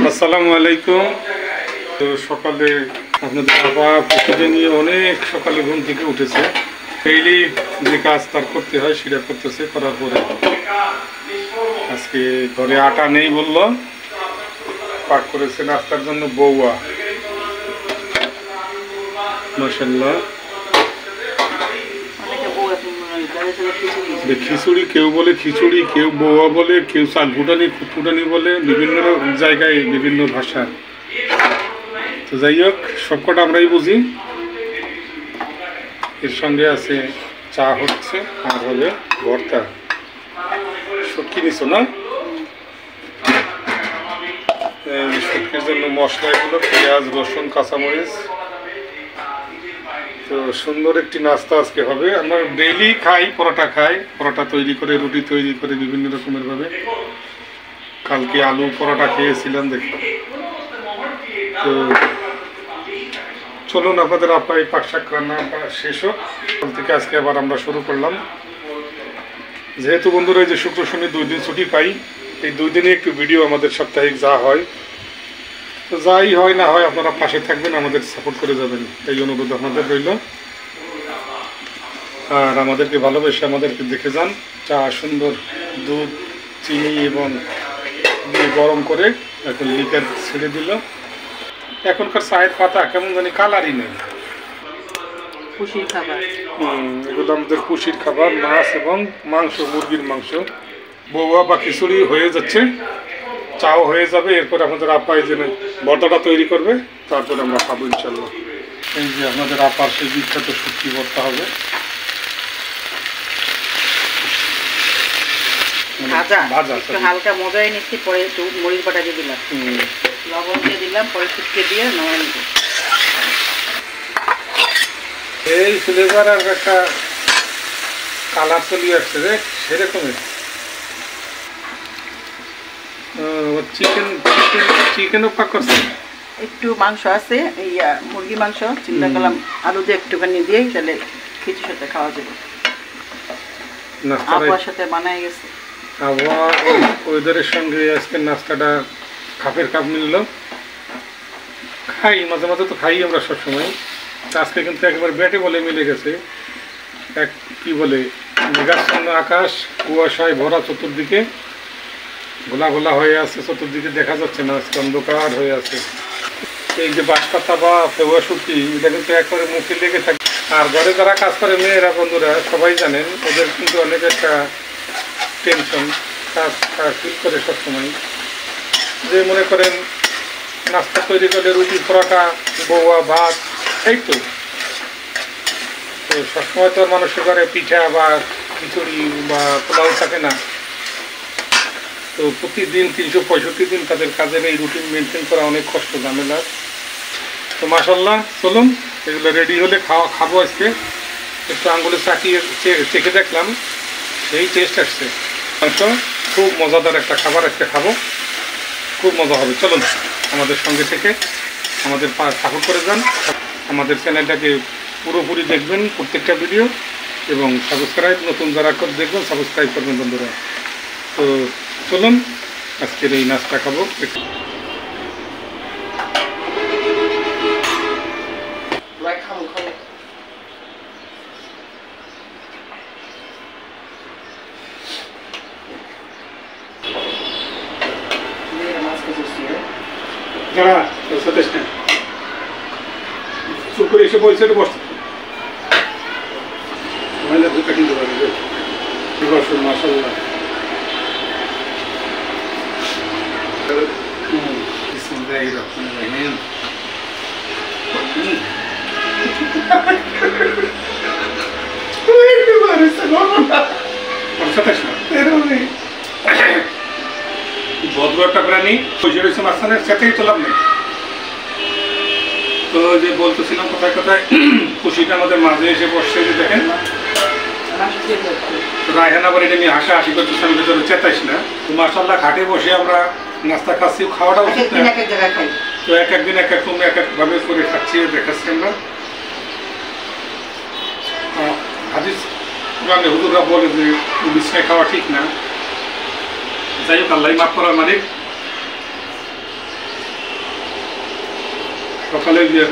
আসসালামু আলাইকুম। তো সকালে আপনাদের বাবা প্রতিদিন নিয়ে অনেক সকালে ঘুম থেকে উঠেছে, ডেইলি যে কাজ তার করতে হয় সেটা করতেছে। করার পরে আজকে ঘরে আটা নেই বলল, পাক করেছে নাস্তার জন্য বউয়া। মাশাআল্লাহ, খিচুড়ি কেউ বলে, খিচুড়ি কেউ বউয়া বলে, কেউ চাল ফুটানি বলে, বিভিন্ন জায়গায় বিভিন্ন ভাষা। তো যাই হোক, সবকটা আমরাই বুঝি। এর সঙ্গে আছে চা হচ্ছে আর হবে ভর্তা। শুটকি নিছো না? শুটকির জন্য মশলা এগুলো পেঁয়াজ, রসুন, কাঁচামরিচ। তো সুন্দর একটি নাস্তা আজকে হবে। আমরা ডেইলি খাই, পরোটা তৈরি করে, রুটি তৈরি করে বিভিন্ন রকমের ভাবে। কালকে আলু পরোটা খেয়েছিলাম দেখি। তো চলুন আপনাদের আপাই পাক শাক রান্না শেষ হোক, থেকে আজকে আবার আমরা শুরু করলাম। যেহেতু বন্ধুরা এই যে শুক্র শনি 2 দিন ছুটি পাই, এই 2 দিনে একটু ভিডিও আমাদের সাপ্তাহিক যা হয়, তো যাই হয় না হয় আপনারা পাশে থাকবেন, আমাদের সাপোর্ট করে যাবেন, এই অনুরোধ আপনাদের রইল। আর আমাদেরকে ভালোবেসে আমাদেরকে দেখে যান। চা সুন্দর দুধ, চিনি এবং দিয়ে গরম করে এখন লিকার ছেড়ে দিল। এখনকার চায়ের পাতা কেমন জানি কালারই নেই। এগুলো আমাদের পুষির খাবার, মাছ এবং মাংস, মুরগির মাংস। বউয়া বা খিচুড়ি হয়ে যাচ্ছে, চাও হয়ে যাবে। এরপর আমাদের আপাই যে ভর্তাটা তৈরি করবে, তারপরে আমরা খাবো ইনশাল্লাহ। এই যে আপনাদের আপার সেই বিখ্যাত শুটকি ভর্তা হবে। ভাজা হালকা মজাই নিচ্ছি, পরে একটু মরিচ বাটা দিয়ে দিলাম, লবণ দিয়ে দিলাম, পরে শুটকি দিয়ে নামাই নিব। এই ফ্লেভার আর একটা কালার চলে আসছে রে, সেরকমই। চিকেনও পাক করছে, একটু মাংস আছে, এই মুরগি মাংস, চিন্তা করলাম আলু দিয়ে একটুখানি দিয়ে তাহলে খিচুড়ির সাথে খাওয়া যাবে। আবহাওয়ার সাথে বানাই গেছে, আবহাওয়া ওয়েদারের সঙ্গে আজকের নাস্তাটা খাপের কাপ মিলল। খাই মাঝে মাঝে, তো খাই আমরা সবসময়। আজকে কিন্তু একেবারে বেটে বলে মিলে গেছে। এক কি বলে, মেঘাচ্ছন্ন আকাশ, কুয়াশায় ভরা, চতুর্দিকে ঘোলা ঘোলা হয়ে আছে, চতুর্দিকে দেখা যাচ্ছে না, আজকে অন্ধকার হয়ে আছে। এই যে বাঁশপাতা বা ফেউয়া শুটকি, এটা কিন্তু একবারে মুখে লেগে থাকে। আর ঘরে যারা কাজ করে মেয়েরা, বন্ধুরা সবাই জানেন, ওদের কিন্তু অনেক একটা টেনশন কাজ ফিল করে সবসময়। যে মনে করেন নাস্তা তৈরি করলে রুটি, পরোটা, বউয়া, ভাত, এই তো সবসময় তো মানুষের ঘরে পিঠা বা খিচুড়ি বা পোলাও থাকে না। তো প্রতিদিন 365 দিন তাদের কাজের এই রুটিন মেনটেন করা অনেক কষ্ট, ঝামেলা। তো মাশাআল্লাহ, চলুন এগুলো রেডি হলে খাবো আজকে। একটু আঙ্গুলে চাকিয়ে চেখে দেখলাম, সেই টেস্ট আসছে। মাংস খুব মজাদার একটা খাবার, আজকে খাবো, খুব মজা হবে। চলুন আমাদের সঙ্গে থেকে আমাদের সাপোর্ট করে যান। আমাদের চ্যানেলটাকে পুরোপুরি দেখবেন, প্রত্যেকটা ভিডিও, এবং সাবস্ক্রাইব, নতুন যারা দেখবেন সাবস্ক্রাইব করবেন বন্ধুরা। তো চলুন আজকের এই নাস্তা খাবো। দাঁড়া, সতেশ না, চুপ করে এসে বলছে বসতে মহিলা দুটা কিনতে পারবে। বসুন, মাশাআল্লাহ। ভদ্র একটা প্রাণী পয়সা রয়েছে মাঝখানে, সেটাই তো লাভ নেই। তো যে বলতেছিলাম কোথায় কোথায়, খুশিটা আমাদের মাঝে এসে বসছে, যে দেখেন রায়হানা বাড়িটা নিয়ে হাসাহাসি করতেছে, আমি ভেতরে চেতাইস না। তো মাশাআল্লাহ খাটে বসে আমরা নাস্তা খাচ্ছি, খাওয়াটা উচিত না। তো এক একদিন এক এক রকম এক একভাবে করে খাচ্ছি, দেখাচ্ছি আমরা। হাদিস কোরআনে হুজুররা বলে যে বিছানায় খাওয়া ঠিক না। যাই হোক, আল্লাহ মাফ করার মালিক। সকালে যে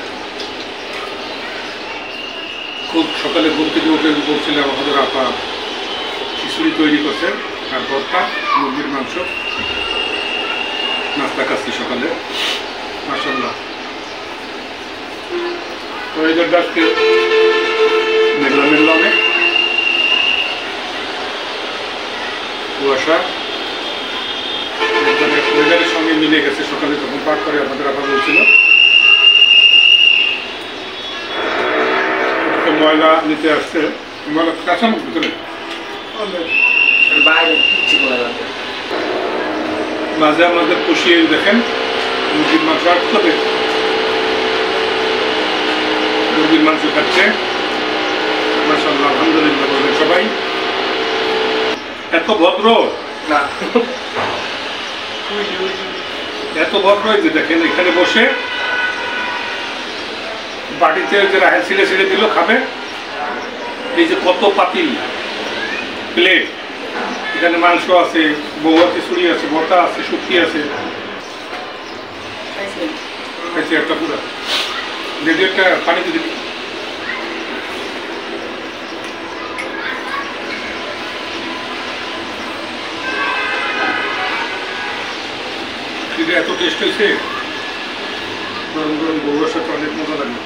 খুব সকালে ঘুম থেকে উঠে বলছিলাম আমাদের আপা খিচুড়ি তৈরি করছে আর ভর্তা মুরগির মাংস নাস্তা খাচ্ছি সকালে মাশাআল্লাহ। ওয়েদারটা আজকে মেঘলা মেঘলা অনেক কুয়াশা ওয়েদারের সঙ্গে মিলে গেছে। সকালে তখন পাক করে আমাদের আপা বলছিল ময়লা নিতে আসছে, ময়লা কাঁচা মুখ ভিতরে মাঝে আমাদের পুষিয়ে দেখেন মুরগির মাংস আসতে মুরগির মাংস খাচ্ছে মাশাআল্লাহ আলহামদুলিল্লাহ বলবেন সবাই। এত ভদ্র না এত ভদ্র যে দেখেন এখানে বসে বাড়িতে যে রাহেল ছিঁড়ে ছিঁড়ে দিল খাবে। এই যে কত পাতিল প্লেট, এখানে মাংস আছে, বউয়া খিচুড়ি আছে, ভর্তা আছে, শুটকি আছে, একটা পুরা যদি একটা পানি দিদি এত টেস্ট হয়েছে। গরম গরম বউয়ের সাথে অনেক মজা লাগে।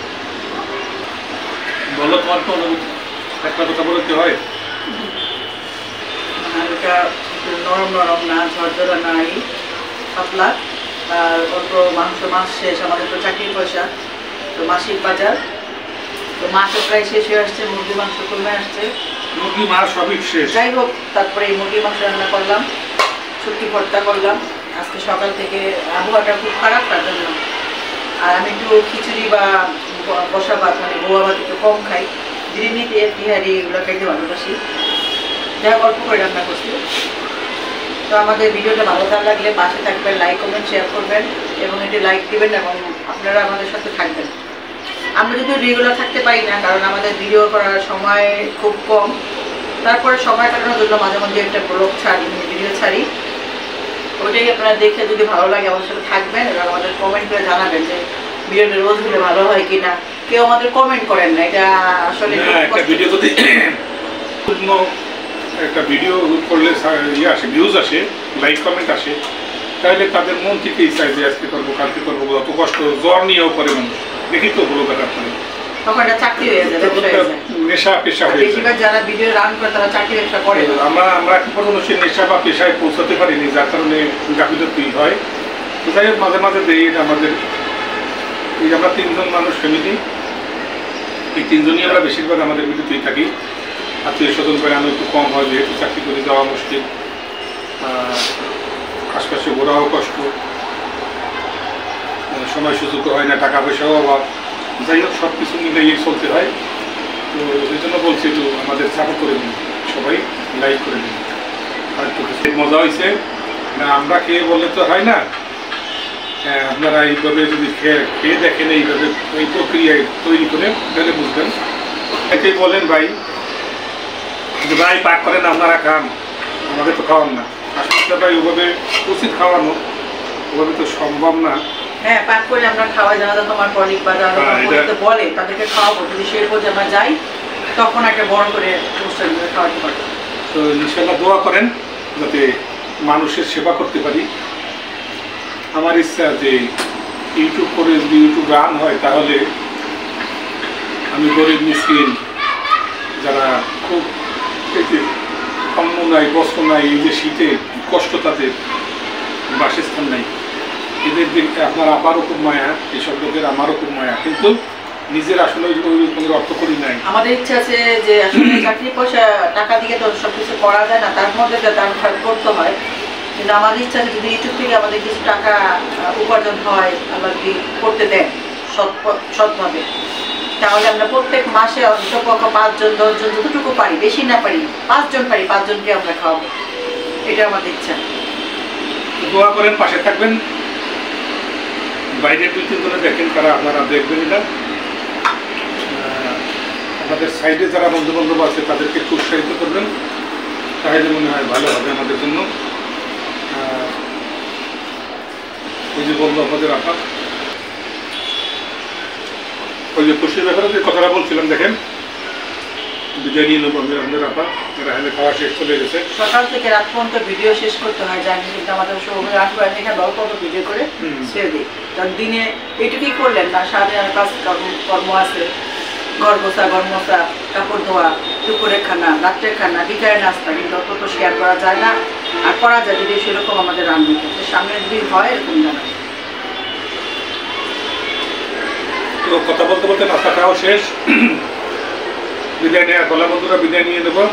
বলো তোমার তো অনুভূতি, একটা কথা বলতে হয়। হালকা নরম নরম না, ঝরঝরা নাই, পাতলা। আর অল্প মাছ শেষ, আমাদের তো চাকরির পয়সা, তো মাসিক বাজার, তো মাছও প্রায় শেষ হয়ে আসছে, মুরগি মাংস কমে আসছে, মুরগি মাছ সবই শেষ। যাই হোক, তারপরে এই মুরগি মাংস রান্না করলাম, শুটকি ভর্তা করলাম। আজকে সকাল থেকে আবহাওয়াটা খুব খারাপ, তার জন্য। আর আমি একটু খিচুড়ি বা বসা ভাত মানে বোয়া ভাত একটু কম খাই, বিরিয়ানি তিহারি এগুলো খাইতে ভালোবাসি, যাই হোক অল্প করে রান্না করছি। তো আমাদের ভিডিওটা ভালো লাগলে পাশে থাকবেন, লাইক কমেন্ট শেয়ার করবেন এবং এটি লাইক দিবেন এবং আপনারা আমাদের সাথে থাকবেন। আমরা যদি রেগুলার থাকতে পারি না, কারণ আমাদের ভিডিও করার সময় খুব কম, তারপরে সময় কাটানোর জন্য মাঝে মাঝে একটা ব্লগ ছাড়ি, ভিডিও ছাড়ি। ওইটাই আপনারা দেখে যদি ভালো লাগে আমাদের সাথে থাকবেন এবং আমাদের কমেন্ট করে জানাবেন যে ভিডিওটা রোজ দিলে ভালো হয় কিনা। কেউ আমাদের কমেন্ট করেন না, এটা আসলে একটা ভিডিও করলে ইয়ে আসে, ভিউজ আসে, লাইক কমেন্ট আসে, তাহলে তাদের মন থেকেই চাই যে আজকে করবো কালকে করবো, অত কষ্ট জ্বর নিয়েও করে মানুষ। দেখি তো বলো আপনার তখন একটা চাকরি হয়ে যায়, নেশা পেশা হয়ে যায়। যারা ভিডিও রান করে তারা চাকরি ব্যবসা করে। আমরা এখন পর্যন্ত সেই নেশা বা পেশায় পৌঁছাতে পারিনি, যার কারণে গাফিলতি হয়। তো যাই হোক মাঝে মাঝে দেই। আমাদের এই আমরা 3 জন মানুষ ফ্যামিলি, এই 3 জনই আমরা বেশিরভাগ আমাদের ভিডিওতেই থাকি। আত্মীয় স্বজন করে আমি একটু কম হয়, যেহেতু চাকরি করে যাওয়া মুশকিল, আশপাশে ঘোরাও কষ্ট, সময় সুযোগ হয় না, টাকা পয়সাও অভাব। যাই হোক সব কিছু মিলিয়ে চলতে হয়। তো এই জন্য বলছি একটু আমাদের সাপোর্ট করে দিন, সবাই লাইক করে দিন। আর একটু মজা হয়েছে না, আমরা খেয়ে বললে তো হয় না। আপনারা এইভাবে যদি খেয়ে দেখেন, এইভাবে এই প্রক্রিয়ায় তৈরি করে তাহলে বুঝবেন। এটাই বলেন ভাই যে ভাই পাক করেন আপনারা খান, আমাদের তো খাওয়ান না। আসলে ভাই ওভাবে উচিত খাওয়ানো, ওভাবে তো সম্ভব না। হ্যাঁ, পাক করে আমরা খাওয়াই, যারা তোমার কলিগ বা যারা বলে তাদেরকে খাওয়াবো। যদি সেই পর্যন্ত আমরা যাই তখন একটা বড় করে অনুষ্ঠান খাওয়াতে পারবো। তো ইনশাল্লাহ দোয়া করেন যাতে মানুষের সেবা করতে পারি। আমার ইচ্ছা যে ইউটিউব করে যদি ইউটিউব রান হয়, তাহলে আমি গরিব মিসকিন যারা খুব অন্ন নাই, বস্ত্র নাই, এই যে শীতে কষ্ট, তাদের বাসস্থান নাই, এদের দিকে আপনার আবারও খুব মায়া, এইসব লোকের আমারও খুব মায়া, কিন্তু নিজের আসলে কোনো অর্থ করি নাই। আমাদের ইচ্ছা আছে যে আসলে চাকরি পয়সা টাকা দিয়ে তো সব কিছু করা যায় না, তার মধ্যে দান করতে হয়। কিন্তু আমাদের ইচ্ছা আছে যদি ইউটিউব থেকে আমাদের কিছু টাকা উপার্জন হয়, আবার যদি করতে দেন সৎভাবে, তাহলে আমরা প্রত্যেক মাসে অন্তত 5 জন 10 জন যতটুকু পারি, বেশি না পারি 5 জন পারি, 5 জনকে আমরা খাওয়াবো, এটা আমাদের ইচ্ছা। দোয়া করেন, পাশে থাকবেন। বাইরে 2-3 জনে দেখেন, তারা আপনারা দেখবেন এটা। আমাদের সাইডে যারা বন্ধু বান্ধব আছে তাদেরকে একটু উৎসাহিত করবেন, তাহলে মনে হয় ভালো হবে আমাদের জন্য। ওই যে বললো আমাদের আপা ওই যে খুশির ব্যাপারে যে কথাটা বলছিলাম, দেখেন বিদায় নিয়ে নেবো আমি আপনার আপা, রাহানের খাওয়া শেষ চলে গেছে। সকাল থেকে রাত পর্যন্ত ভিডিও শেষ করতে হয়, জানি, কিন্তু আমাদের সৌভাগ্য রাখবো এখানে অল্প অল্প ভিডিও করে ছেড়ে দিই। কারণ দিনে এইটুকুই করলেন না, সারাদিন আমার কাজ কর্ম আছে, ঘর গোছা, ঘর মোছা, কাপড় ধোয়া, দুপুরের খানা, রাত্রের খানা, বিকালের নাস্তা, কিন্তু অত তো শেয়ার করা যায় না। আর করা যায় যদি সেরকম আমাদের রান্না করতে সামনে যদি হয় এরকম জানা। তো কথা বলতে বলতে নাস্তা খাওয়া শেষ, বিদায় নেওয়ার পালা বন্ধুরা, বিদায় নিয়ে নেবো।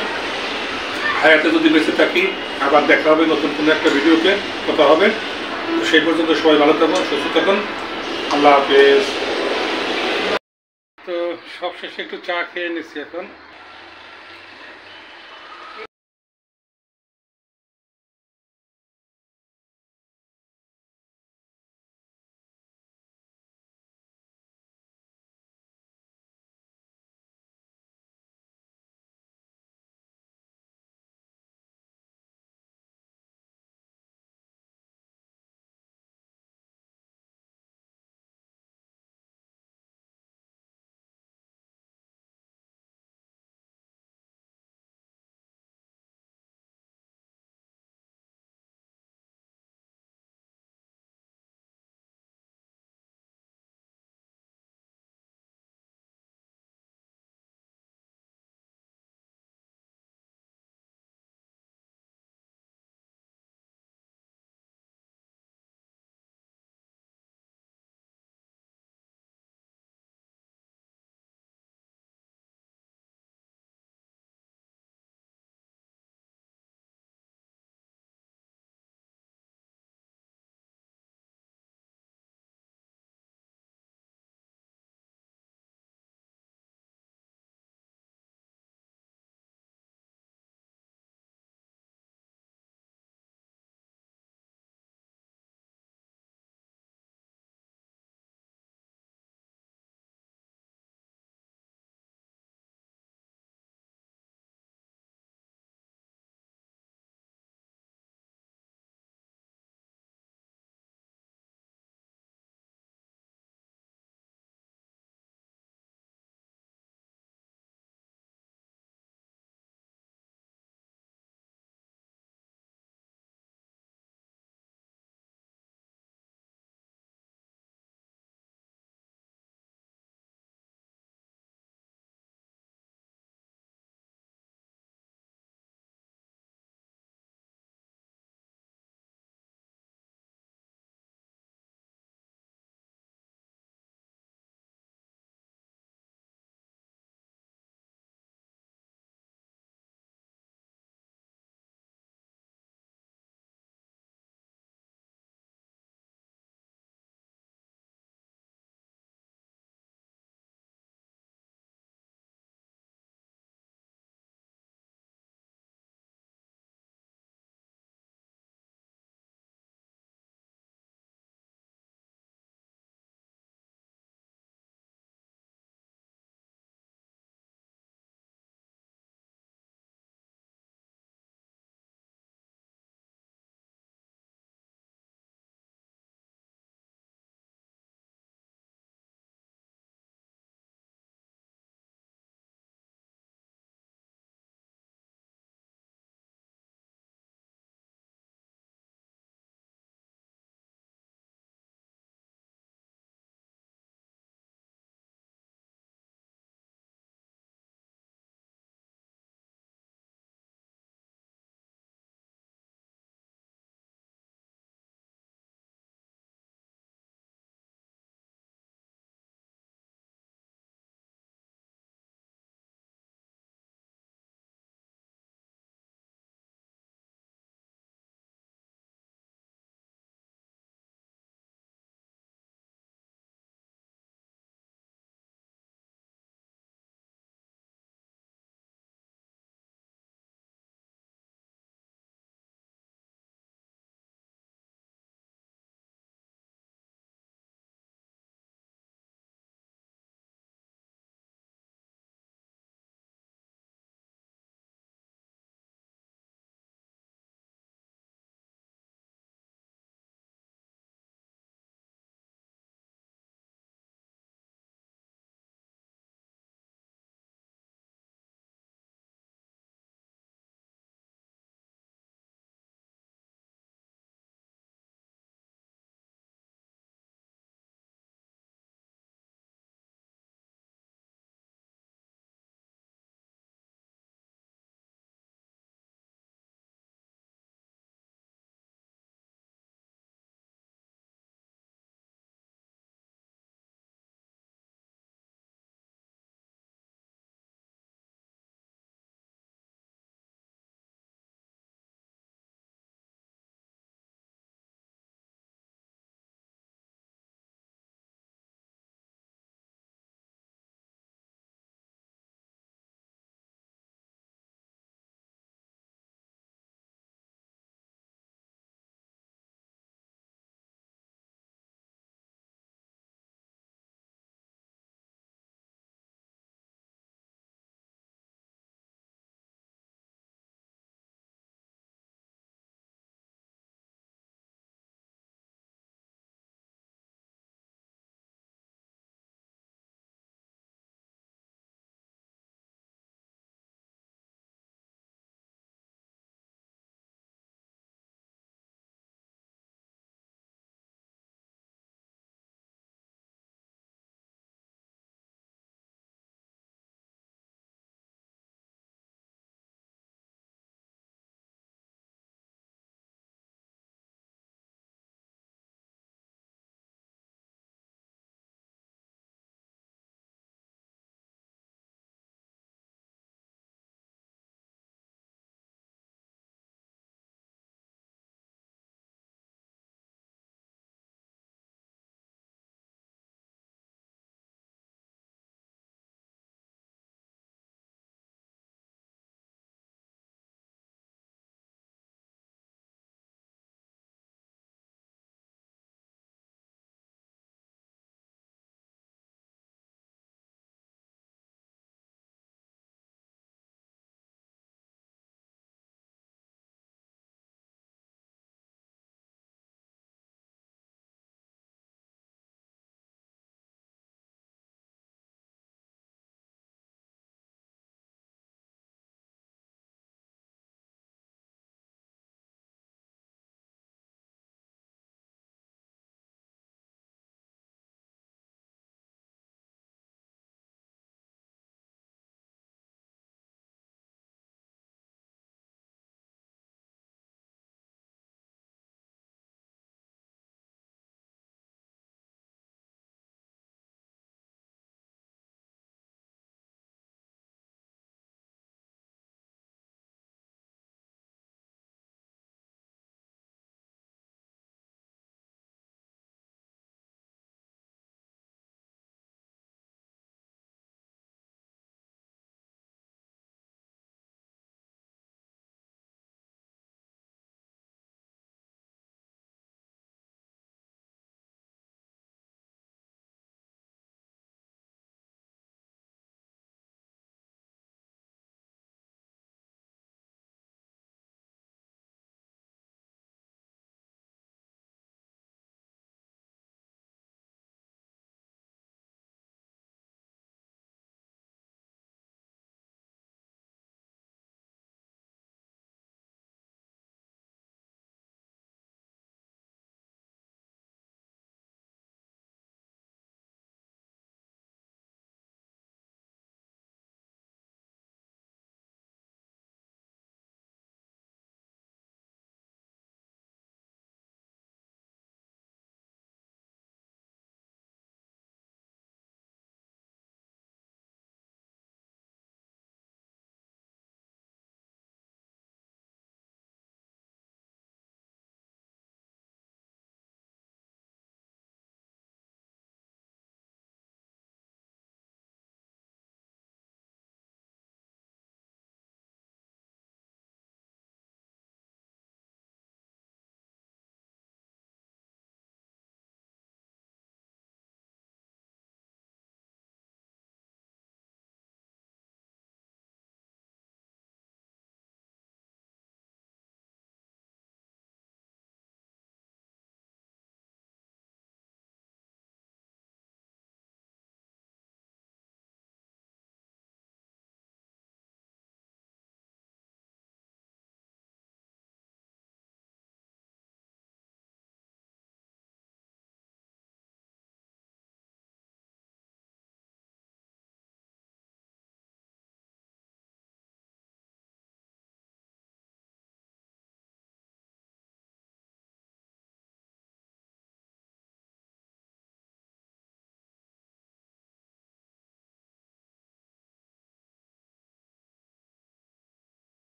হায়াতে যদি বেঁচে থাকি আবার দেখা হবে নতুন কোনো একটা ভিডিওতে, কথা হবে। তো সেই পর্যন্ত সবাই ভালো থাকুন, সুস্থ থাকুন, আল্লাহ হাফেজ। তো সবশেষে একটু চা খেয়ে নিচ্ছি এখন।